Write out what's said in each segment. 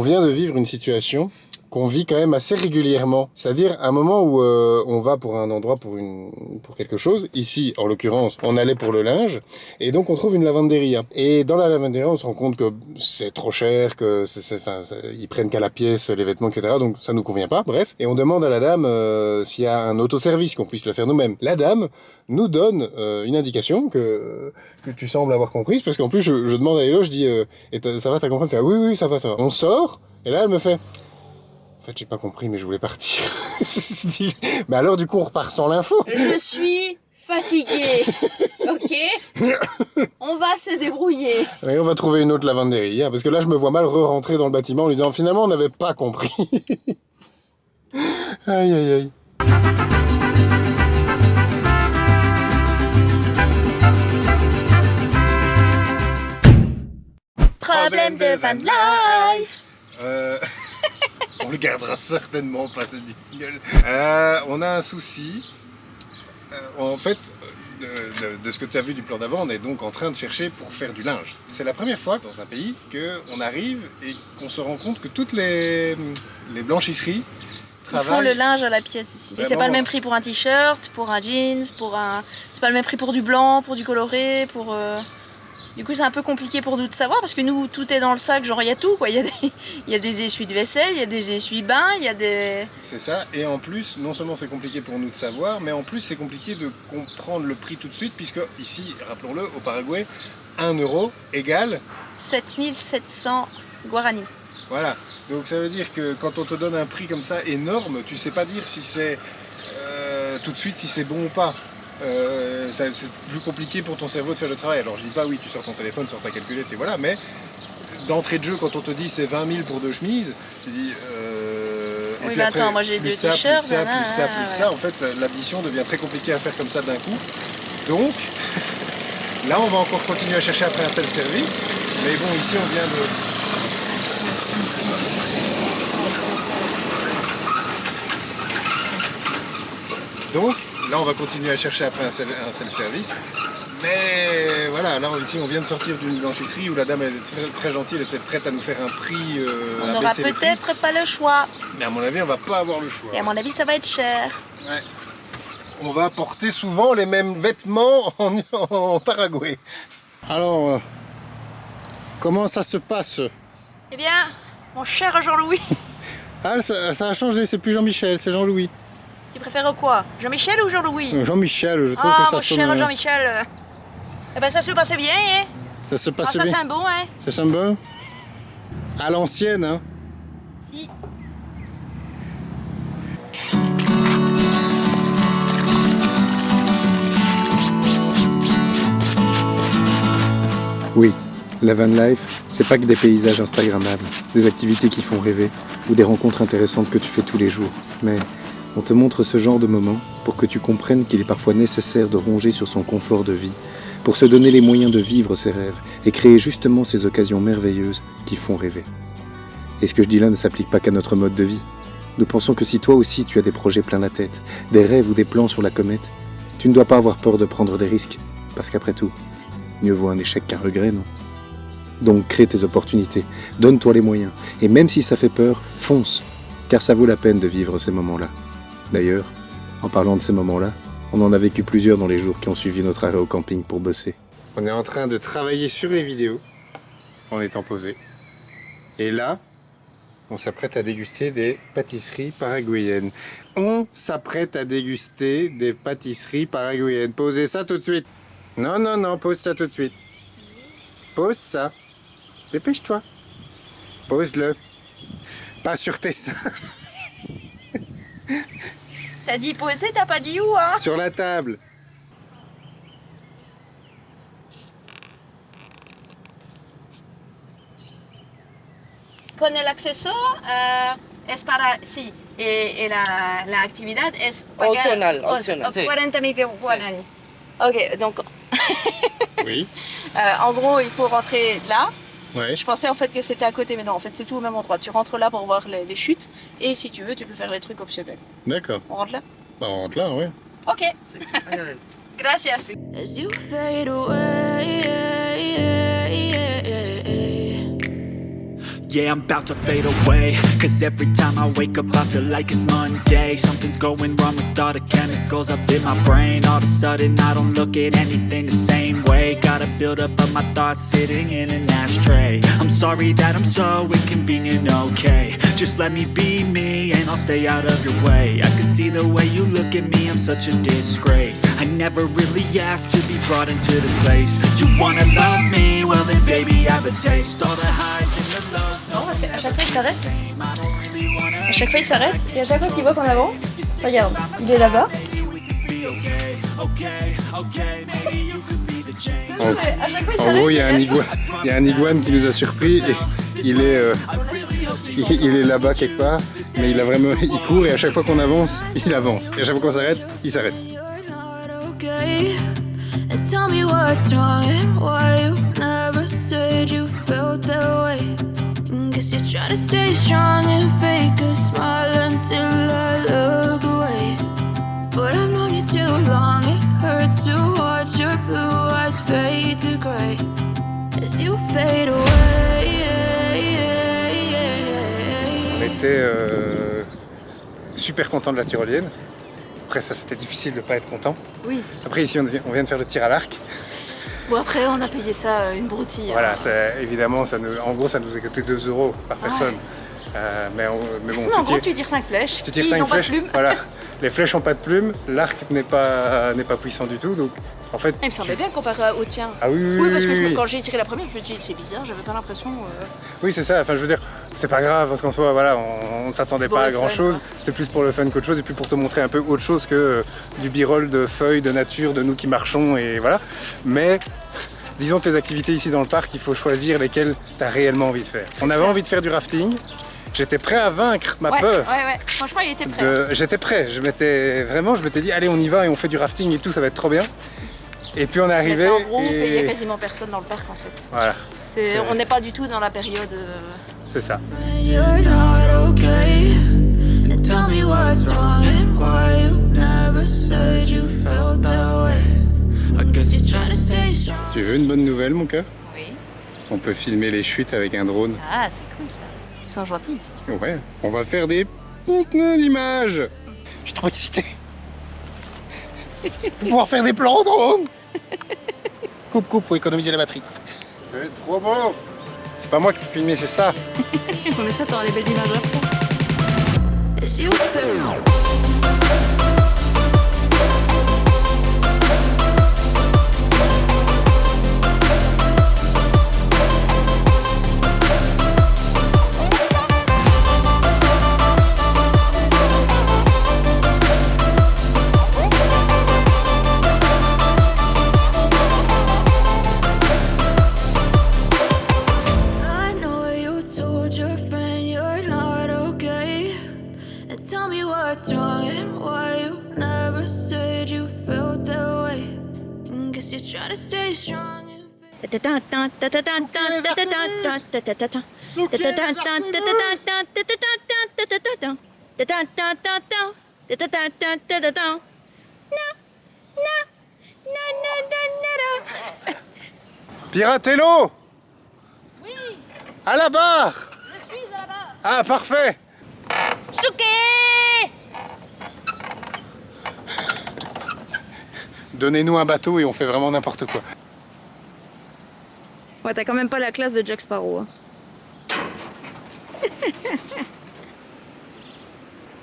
On vient de vivre une situation qu'on vit quand même assez régulièrement. C'est-à-dire un moment où on va pour un endroit pour quelque chose. Ici, en l'occurrence, on allait pour le linge et donc on trouve une lavanderia. Et dans la lavanderia, on se rend compte que c'est trop cher, que ils prennent qu'à la pièce les vêtements, etc. Donc ça nous convient pas. Bref, et on demande à la dame s'il y a un autoservice qu'on puisse le faire nous-mêmes. La dame nous donne une indication que tu sembles avoir comprise, parce qu'en plus je demande à Hello, je dis ça va, t'as compris? Elle fait oui, ça va. On sort et là elle me fait. En fait, j'ai pas compris, mais je voulais partir. Mais alors, du coup, on repart sans l'info. Je suis fatiguée. Ok. On va se débrouiller. Et on va trouver une autre lavanderie. Parce que là, je me vois mal re-rentrer dans le bâtiment en lui disant, finalement, on n'avait pas compris. Aïe, aïe, aïe. Problème de van life. On le gardera certainement pas, ce jingle. On a un souci. En fait, de ce que tu as vu du plan d'avant, on est donc en train de chercher pour faire du linge. C'est la première fois dans un pays qu'on arrive et qu'on se rend compte que toutes les blanchisseries travaillent... Ils font le linge à la pièce ici. Et c'est pas le même prix pour un t-shirt, pour un jeans, c'est pas le même prix pour du blanc, pour du coloré, pour... Du coup, c'est un peu compliqué pour nous de savoir parce que nous, tout est dans le sac, genre il y a tout, quoi. Il y a des essuies de vaisselle, il y a des essuie-bains, il y a des... C'est ça, et en plus, non seulement c'est compliqué pour nous de savoir, mais en plus c'est compliqué de comprendre le prix tout de suite, puisque ici, rappelons-le, au Paraguay, 1 euro égale... 7700 guarani. Voilà, donc ça veut dire que quand on te donne un prix comme ça énorme, tu sais pas dire si c'est tout de suite si c'est bon ou pas. C'est plus compliqué pour ton cerveau de faire le travail. Alors je dis pas oui, tu sors ton téléphone, sors ta calculette et voilà, mais d'entrée de jeu, quand on te dit c'est 20 000 pour 2 chemises, tu dis... oui, mais attends, moi j'ai 2 t-shirts, plus ça, en fait l'addition devient très compliquée à faire comme ça d'un coup. Donc, là on va encore continuer à chercher après un self-service, mais bon, ici on vient de... Donc, là, on va continuer à chercher après un self-service. Mais voilà, là, ici, on vient de sortir d'une blanchisserie où la dame, elle est très, très gentille, elle était prête à nous faire un prix. On n'aura peut-être pas le choix. Mais à mon avis, on va pas avoir le choix. Et à mon avis, ça va être cher. Ouais. On va porter souvent les mêmes vêtements en Paraguay. Alors, comment ça se passe? Eh bien, mon cher Jean-Louis. Ah, ça a changé, c'est plus Jean-Michel, c'est Jean-Louis. Tu préfères quoi? Jean-Michel ou Jean-Louis? Jean-Michel, je trouve que ça sonne... mon cher Jean-Michel. Eh ben ça se passait bien, hein? Ça se passe bien. Ça sent bon, hein? Ça sent bon? À l'ancienne, hein? Si. Oui, la van life, c'est pas que des paysages instagrammables, des activités qui font rêver, ou des rencontres intéressantes que tu fais tous les jours, mais... On te montre ce genre de moments pour que tu comprennes qu'il est parfois nécessaire de ronger sur son confort de vie, pour se donner les moyens de vivre ses rêves et créer justement ces occasions merveilleuses qui font rêver. Et ce que je dis là ne s'applique pas qu'à notre mode de vie. Nous pensons que si toi aussi tu as des projets plein la tête, des rêves ou des plans sur la comète, tu ne dois pas avoir peur de prendre des risques, parce qu'après tout, mieux vaut un échec qu'un regret, non? Donc crée tes opportunités, donne-toi les moyens, et même si ça fait peur, fonce, car ça vaut la peine de vivre ces moments-là. D'ailleurs, en parlant de ces moments-là, on en a vécu plusieurs dans les jours qui ont suivi notre arrêt au camping pour bosser. On est en train de travailler sur les vidéos, en étant posé. Et là, on s'apprête à déguster des pâtisseries paraguayennes. On s'apprête à déguster des pâtisseries paraguayennes. Posez ça tout de suite. Non, non, non, pose ça tout de suite. Pose ça. Dépêche-toi. Pose-le. Pas sur tes seins. T'as dit poser, t'as pas dit où, hein? Sur la table. Con el acceso es para, sí, la actividad es Opcional. 40.000 guaraní. Ok, donc, Oui. en gros, il faut rentrer là. Ouais. Je pensais en fait que c'était à côté, mais non, en fait c'est tout au même endroit. Tu rentres là pour voir les chutes, et si tu veux, tu peux faire les trucs optionnels. D'accord. On rentre là? Bah, on rentre là, ouais. Ok. Gracias. As you fade away, Yeah, I'm about to fade away. Cause every time I wake up I feel like it's Monday. Something's going wrong with all the chemicals up in my brain. All of a sudden I don't look at anything the same way. Got a buildup of my thoughts sitting in an ashtray. I'm sorry that I'm so inconvenient, okay. Just let me be me and I'll stay out of your way. I can see the way you look at me, I'm such a disgrace. I never really asked to be brought into this place. You wanna love me? Well then baby I have a taste. All the highs and the lows. Non, à chaque fois il s'arrête. À chaque fois il s'arrête et à chaque fois qu'il voit qu'on avance, regarde, il est là-bas. À chaque fois il En s'arrête. gros, il y a un iguane qui nous a surpris et il est là-bas quelque part, mais il court et à chaque fois qu'on avance, il avance. Et à chaque fois qu'on s'arrête, il s'arrête. Tell me what's wrong and why you never said you felt that way. Guess you're trying to stay strong and fake a smile until I look away. But I've known you too long, it hurts to watch your blue eyes fade to grey as you fade away. On était super content de la tyrolienne. Après ça, c'était difficile de ne pas être content. Oui. Après ici, on vient de faire le tir à l'arc. Bon après on a payé ça une broutille. Voilà, évidemment, en gros, ça nous a coûté 2 € par personne. Mais bon, en gros tu tires 5 flèches. Tu tires 5 flèches, pas de plumes. voilà. Les flèches n'ont pas de plumes, l'arc n'est pas puissant du tout, donc en fait... Il me semblait bien comparé au tien. Ah oui, Oui, parce que oui. quand j'ai tiré la première, je me suis dit c'est bizarre, j'avais pas l'impression... Oui, c'est ça, enfin je veux dire, c'est pas grave, parce qu'en soi, voilà, on ne s'attendait pour pas à le grand fun, chose, quoi. c'était plus pour le fun qu'autre chose, et puis pour te montrer un peu autre chose que du b-roll de feuilles, de nature, de nous qui marchons, et voilà. Mais disons que les activités ici dans le parc, il faut choisir lesquelles tu as réellement envie de faire. On avait envie de faire du rafting. J'étais prêt à vaincre ma peur. Ouais, franchement il était prêt. J'étais prêt, je m'étais dit allez on y va et on fait du rafting et tout, ça va être trop bien. Et puis on est arrivé. En groupe et il n'y a quasiment personne dans le parc en fait. Voilà. On n'est pas du tout dans la période... C'est ça. You're not okay. And tell me what's wrong and why you never said you felt that way. I guess you're trying to stay strong. Tu veux une bonne nouvelle mon cœur? Oui. On peut filmer les chutes avec un drone. Ah c'est cool ça. Ils sont gentils ici. Ouais. On va faire des contenus d'images. Je suis trop excité. Pour pouvoir faire des plans en drone. Coupe, faut économiser la batterie. C'est trop beau. C'est pas moi qui faut filmer, c'est ça. Mais ça t'auras des belles images après. As you feel. I know you told your friend you're not okay. And tell me what's wrong and why you never said you felt that way. And guess you're trying to stay strong and Piratello. Oui, À la barre. je suis à la barre. Ah parfait. Souké. Donnez-nous un bateau et on fait vraiment n'importe quoi. Ouais, t'as quand même pas la classe de Jack Sparrow. Hein.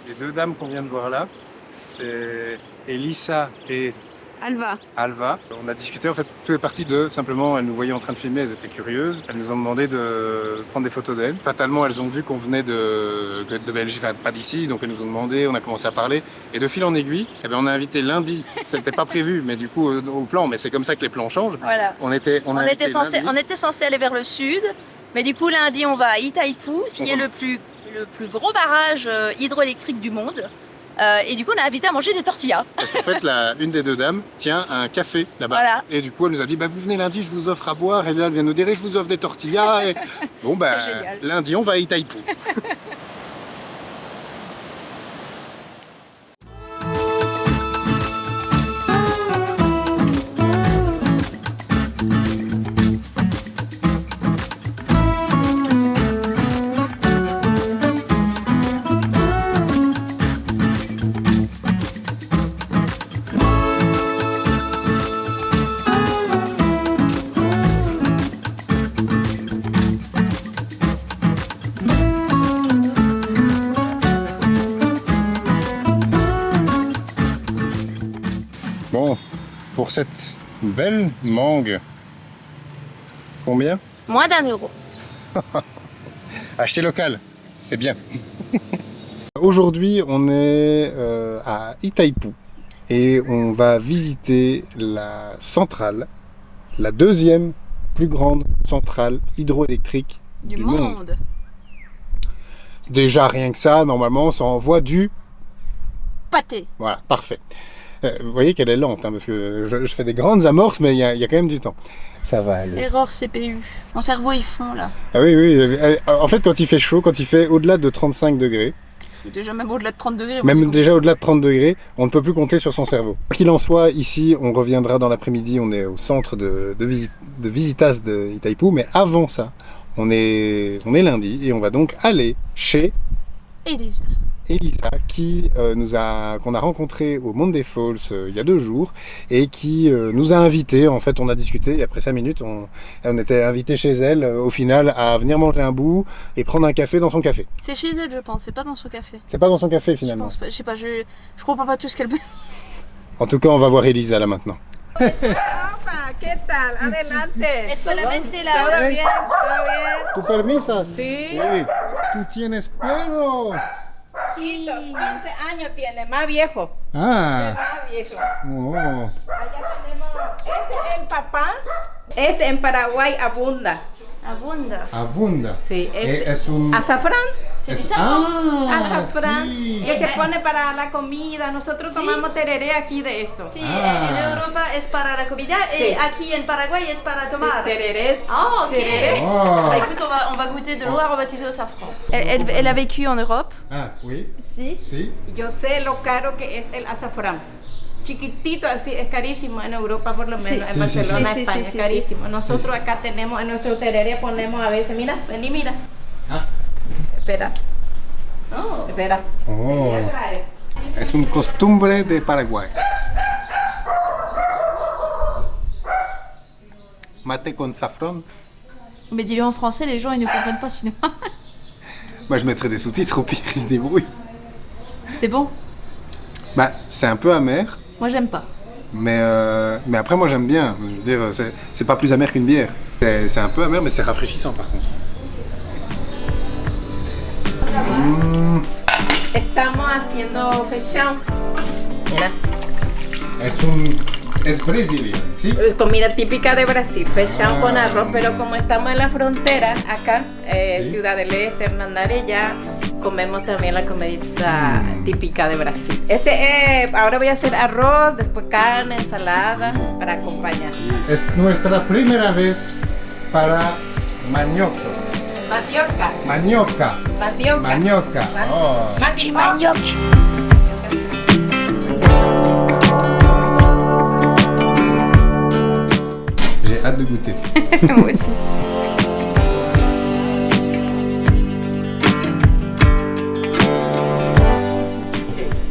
Les deux dames qu'on vient de voir là, c'est Elissa et Alva. Alva. On a discuté, en fait, tout est parti de simplement, elles nous voyaient en train de filmer, elles étaient curieuses. Elles nous ont demandé de prendre des photos d'elles. Fatalement, elles ont vu qu'on venait de Belgique, enfin pas d'ici, donc elles nous ont demandé, on a commencé à parler. Et de fil en aiguille, eh bien, on a invité lundi. C'était pas prévu, mais du coup, au plan, mais c'est comme ça que les plans changent. Voilà. On était censé aller vers le sud, mais du coup lundi on va à Itaipu, qui est le plus gros barrage hydroélectrique du monde. Et du coup on a invité à manger des tortillas. Parce qu'en fait, une des deux dames tient un café là-bas. Voilà. Et du coup, elle nous a dit, vous venez lundi, je vous offre à boire. Et là, elle vient nous dire, je vous offre des tortillas. Et... Bon, C'est génial. lundi, on va à Itaipu. pour cette belle mangue. Combien? Moins d'1 €. Acheter local, c'est bien. Aujourd'hui, on est à Itaipu et on va visiter la centrale, la deuxième plus grande centrale hydroélectrique du monde. Déjà, rien que ça, normalement, ça envoie du Pâté. Voilà, parfait. Vous voyez qu'elle est lente, hein, parce que je fais des grandes amorces, mais il y a quand même du temps. Ça va aller. Erreur CPU. Mon cerveau, il fond là. Ah oui, oui. En fait, quand il fait chaud, quand il fait au-delà de 35 degrés, Déjà même au-delà de 30 degrés. même déjà au-delà de 30 degrés, on ne peut plus compter sur son cerveau. Quoi qu'il en soit, ici, on reviendra dans l'après-midi, on est au centre de Visitas de Itaipu, mais avant ça, on est lundi et on va donc aller chez Elisa qu'on a rencontré au Monday Falls il y a 2 jours et qui nous a invités. En fait, on a discuté et après 5 minutes, on était invité chez elle au final à venir manger un bout et prendre un café dans son café. C'est chez elle, je pense, c'est pas dans son café. C'est pas dans son café finalement. Je pense pas, je sais pas, je comprends pas tout ce qu'elle peut. En tout cas, on va voir Elisa là maintenant. Hola, ¿qué tal? Adelante. Es solamente la ¿Todo bien? ¿Todo bien? ¿Tu permisas? Sí. Tú tienes pelo. Chiquitos, 15 años tiene, más viejo. Ah. Más viejo. Oh. Allá tenemos, ese es el papá. Este en Paraguay abunda. Abunda. Abunda. Sí, Es un... azafrán. azafrán. Sí. Que se pone para la comida. Nosotros tomamos tereré aquí de esto. Sí, en Europa es para la comida et aquí en Paraguay es para tomar. Tereré. Ah, ok. Tereré. Oh. Bah, écoute, on va goûter de l'eau aromatisée au safran. Elle a vécu en Europe. Ah, oui. Si. Sí. Yo sé lo caro que es el azafrán. Chiquitito así, es carísimo en Europa por lo menos, en Barcelona, sí, España, sí, es sí, carísimo. Nosotros acá tenemos, en nuestro tereré ponemos a veces, mira, vení, mira. Ah. Espera, Oh. espera. Oh. Ya trae. Es un costumbre de Paraguay. Mate con safran. Mais dis-le en français, les gens ils ne comprennent pas sinon. Moi, je mettrais des sous-titres, au pire, ils se débrouillent. C'est bon? Bah, c'est un peu amer, Moi j'aime pas. mais après, moi, j'aime bien. Je veux dire, c'est pas plus amer qu'une bière. C'est un peu amer, mais c'est rafraîchissant, par contre. Estamos haciendo feijão. Mira. Es Brasilia, ¿sí? Es comida típica de Brasil, feijão con arroz, pero como estamos en la frontera, acá, Sí. Ciudad del Este, Hernandarias, ya comemos también la comidita típica de Brasil. Ahora voy a hacer arroz, después carne, ensalada, para acompañar. Es nuestra primera vez para manioco. Mandioca, Manioca. mandioca. Manioca. Oh. Sachi manioc. J'ai hâte de goûter. Moi aussi.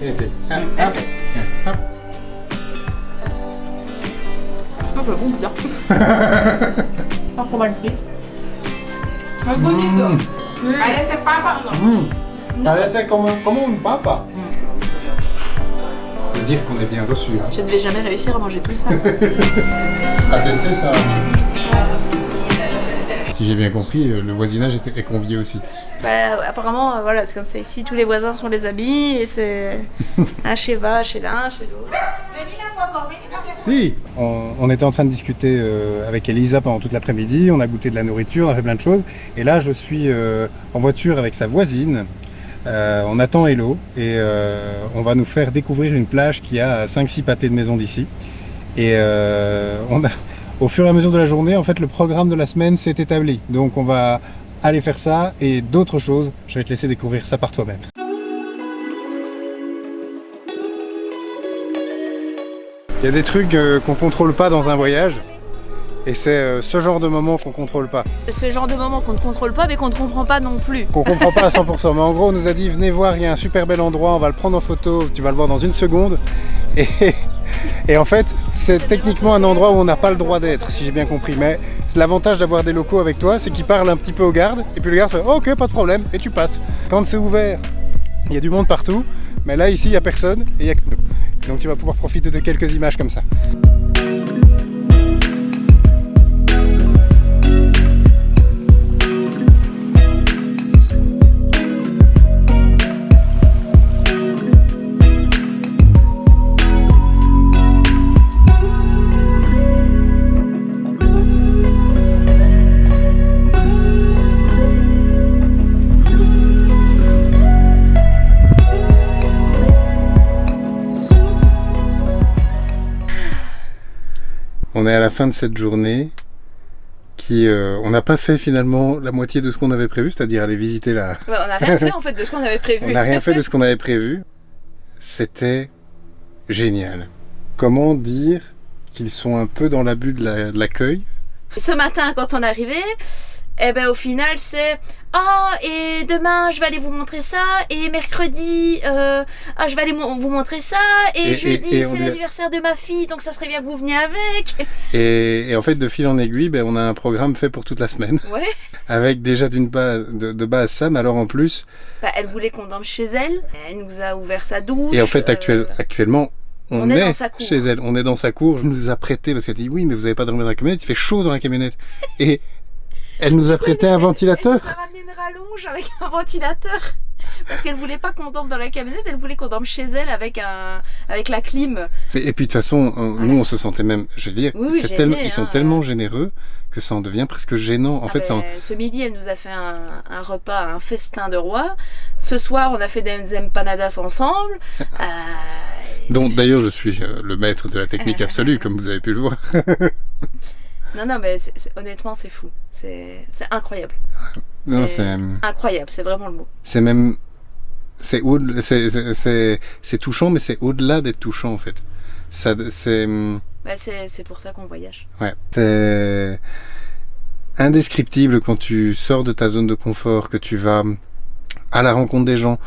Ese. Hop, hop. No, pero bon bien. Pas trop mal frite. Muy bonito. ¿Parece papa o no? Parece como un papa. On peut dire qu'on est bien reçu. Hein. Je ne vais jamais réussir à manger tout ça. À tester ça. Si j'ai bien compris, le voisinage est convié aussi. Bah, apparemment, voilà, c'est comme ça ici. Tous les voisins sont les amis et c'est un chez va, chez l'un, chez l'autre. Si. On était en train de discuter avec Elisa pendant toute l'après-midi, on a goûté de la nourriture, on a fait plein de choses. Et là, je suis en voiture avec sa voisine. On attend Hello et on va nous faire découvrir une plage qui a 5-6 pâtés de maison d'ici. Et au fur et à mesure de la journée, en fait, le programme de la semaine s'est établi. Donc on va aller faire ça et d'autres choses. Je vais te laisser découvrir ça par toi-même. Il y a des trucs qu'on contrôle pas dans un voyage. Et c'est ce genre de moment qu'on contrôle pas. Ce genre de moment qu'on ne contrôle pas mais qu'on ne comprend pas non plus. Qu'on comprend pas à 100%. Mais en gros, on nous a dit venez voir, il y a un super bel endroit, on va le prendre en photo, tu vas le voir dans 1 seconde. Et en fait, c'est techniquement un endroit où on n'a pas le droit d'être, si j'ai bien compris. Mais l'avantage d'avoir des locaux avec toi, c'est qu'ils parlent un petit peu aux gardes. Et puis le garde fait oh, ok, pas de problème, et tu passes. Quand c'est ouvert, il y a du monde partout. Mais là, ici, il n'y a personne et il n'y a que nous. Donc tu vas pouvoir profiter de quelques images comme ça. on est à la fin de cette journée qui, on n'a pas fait finalement la moitié de ce qu'on avait prévu, c'est-à-dire aller visiter la... Ouais, on n'a rien fait en fait de ce qu'on avait prévu. On n'a rien fait de ce qu'on avait prévu. C'était génial. Comment dire qu'ils sont un peu dans l'abus de l'accueil? Ce matin, quand on est arrivé, eh ben, au final, c'est et demain, je vais aller vous montrer ça, et mercredi, je vais aller vous montrer ça, et jeudi, c'est l'anniversaire de ma fille, donc ça serait bien que vous veniez avec. Et en fait, de fil en aiguille, ben, on a un programme fait pour toute la semaine. Ouais. Avec déjà de base ça, mais alors en plus... Bah, elle voulait qu'on dorme chez elle, elle nous a ouvert sa douche. Et en fait, actuellement... On est dans sa cour. Chez elle, on est dans sa cour, elle nous a prêté, parce qu'elle dit oui, mais vous n'avez pas dormi dans la camionnette, il fait chaud dans la camionnette. Et elle nous a prêté un ventilateur. Elle nous a ramené une rallonge avec un ventilateur. Parce qu'elle voulait pas qu'on dorme dans la camionnette, elle voulait qu'on dorme chez elle avec la clim. Et puis de toute façon, nous on se sentait même, je veux dire, ils sont tellement généreux que ça en devient presque gênant. En fait, ce midi, elle nous a fait un repas, un festin de roi. Ce soir, on a fait des empanadas ensemble. Donc d'ailleurs, je suis le maître de la technique absolue, comme vous avez pu le voir. Non, mais honnêtement, c'est fou. C'est incroyable. C'est incroyable, c'est vraiment le mot. C'est même... C'est touchant, mais c'est au-delà d'être touchant, en fait. C'est pour ça qu'on voyage. Ouais. C'est indescriptible quand tu sors de ta zone de confort, que tu vas à la rencontre des gens,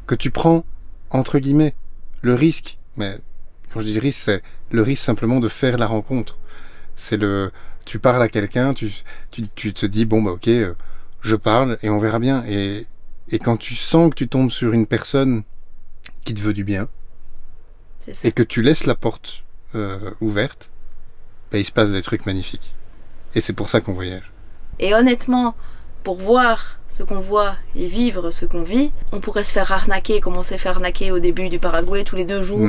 que tu prends, entre guillemets, le risque. Mais quand je dis risque, c'est le risque simplement de faire la rencontre. Tu parles à quelqu'un, tu te dis, bon, bah ok, je parle et on verra bien. Et quand tu sens que tu tombes sur une personne qui te veut du bien, et que tu laisses la porte ouverte, bah, il se passe des trucs magnifiques. Et c'est pour ça qu'on voyage. Et honnêtement, pour voir ce qu'on voit et vivre ce qu'on vit, on pourrait se faire arnaquer comme on s'est fait arnaquer au début du Paraguay tous les 2 jours.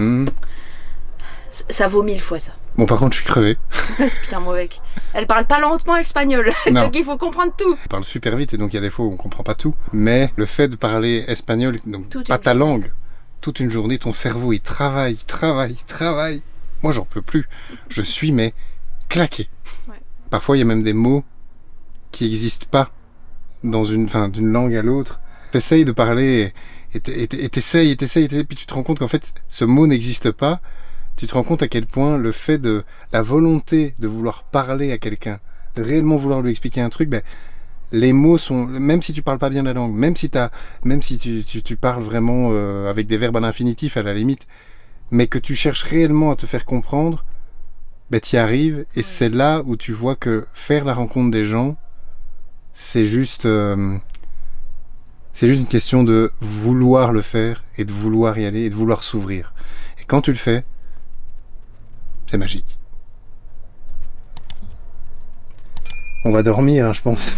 Ça vaut 1000 fois ça. Bon, par contre, je suis crevé. Putain, mon mec. Elle parle pas lentement espagnol, donc il faut comprendre tout. Elle parle super vite et donc il y a des fois où on comprend pas tout. Mais le fait de parler espagnol, donc pas ta langue, toute une journée, ton cerveau, il travaille. Moi, j'en peux plus. Je suis, mais claqué. Ouais. Parfois, il y a même des mots qui n'existent pas d'une langue à l'autre. T'essayes de parler et t'essayes, puis tu te rends compte qu'en fait, ce mot n'existe pas. Tu te rends compte à quel point le fait de la volonté de vouloir parler à quelqu'un, de réellement vouloir lui expliquer un truc, ben, les mots sont, même si tu parles pas bien la langue, même si tu parles vraiment avec des verbes à l'infinitif à la limite, mais que tu cherches réellement à te faire comprendre, ben t'y arrives, et c'est là où tu vois que faire la rencontre des gens, c'est juste une question de vouloir le faire, et de vouloir y aller, et de vouloir s'ouvrir. Et quand tu le fais, c'est magique. On va dormir, hein, je pense.